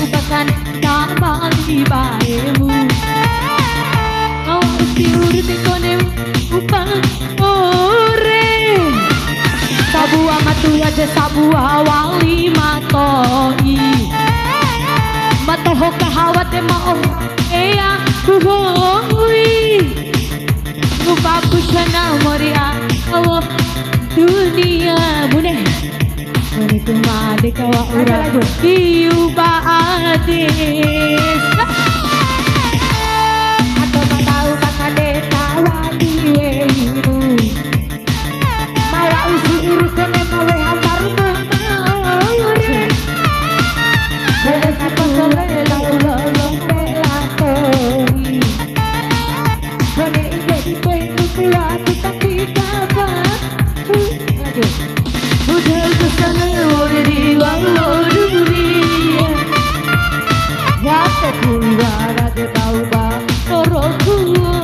Upakan nama di baemu mau tiur di konem upang ore sabua matu aja sabua wali matoi matoho kahawate mau eyang kuhoi lupa kusana moria Allah dunia buneh Meniku made kawa uraku iuba adis Atau matau kakade kawa diweimu Mawa usi urusan mawe hamar memawari Beres apa sole lau pelakoi Hone jadi pengu kuatu tapi kapan Udah kesana di bawah dunia Wate kuiwara de tauba orokuno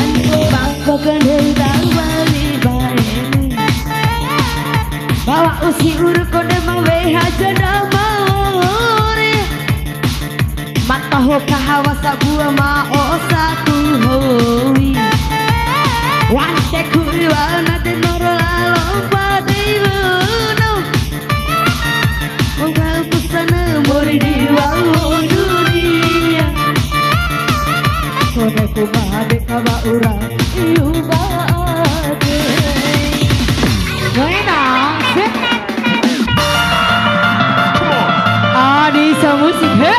Ando bangko kendel tawali baeni Bawa usi urukone mawe haja namore Mataho kahawasa gua maosa kuhoi Wante kuiwana de noro lomba de luno Mungkal pusana mori di wawo dunia Kone kumade kawa ura iuba ade Noena Adi sa musik he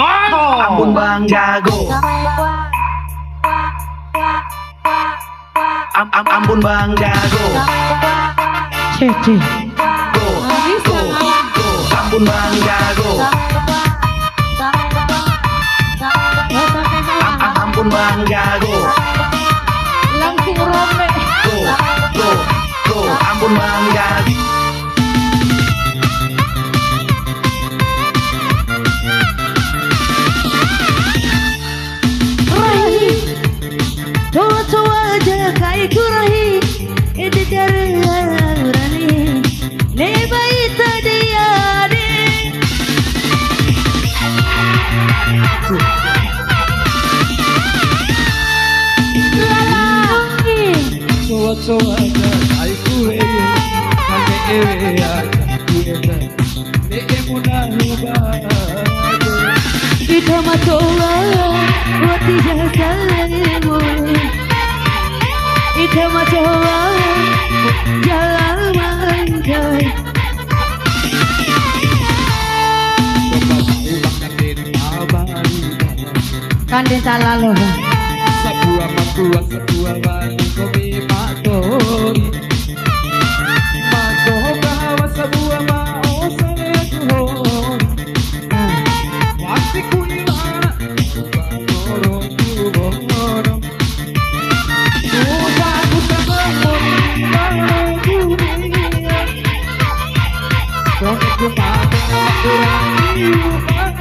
Ambon Bang Jago Ambon Bang Jago Cece Go Ambon Bang Jago Ambon Bang Jago langsung rame Go Ambon Bang Jago Tua aja kai kurahi ede jarani ne baita dia de Tua aja kai kurahi kane ewe aja kueda ne emuna ruba Ita matola wati jasalemu Banding talalu. Sebuah matua, sebuah bani komi matori. Mato bahawa sebuah mau saya tuhon. Waktu kuiwana, kubanorong kuborong. Kubaku terbangun, baru dunia. Konek kumadeng, kurang iuman.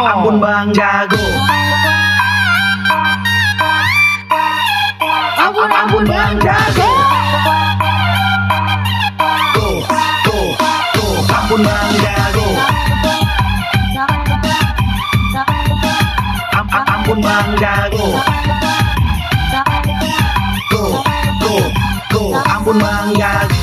Ampun Bang Jago. Ampun Bang Jago. Go, go, go. Ampun Bang Jago. Ampun Bang Jago. Go, go, go. Ampun Bang Jago.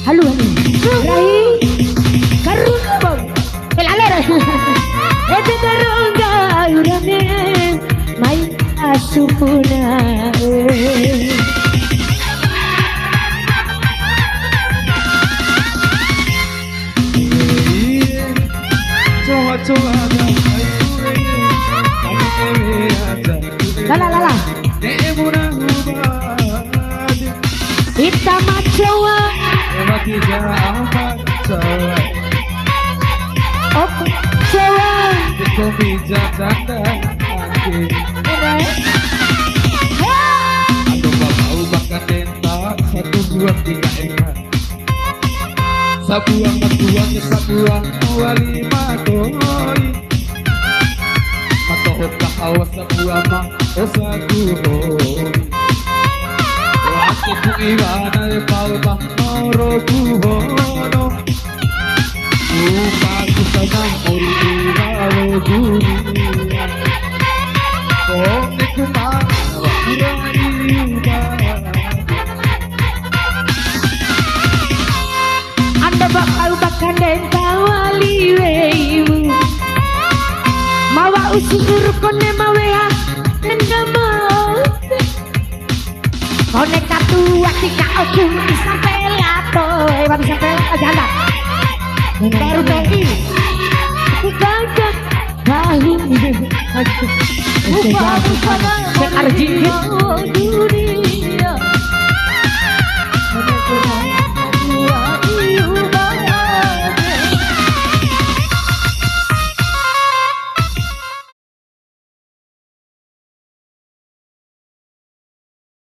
Halo, Rai, karun bang, pelaler, itu terungga urame, main asupuna. Lala, kita macowa. Oh, cewek. Sabuang matuang sabuang wali matoi. Matohot kahawa sabuang ma osaguhoi. Waktu kuiwana palma moroguhono. Upaku sanang orirawo dunia. Kone kumana wakiraiuba. Anda bakal denta wali weimu. Mawa usur kone mawea nendama. Kone katua tika oku sampai lato. Babi sampai janda. Baru TI. Bukankah tahu? Buka sekar jingit.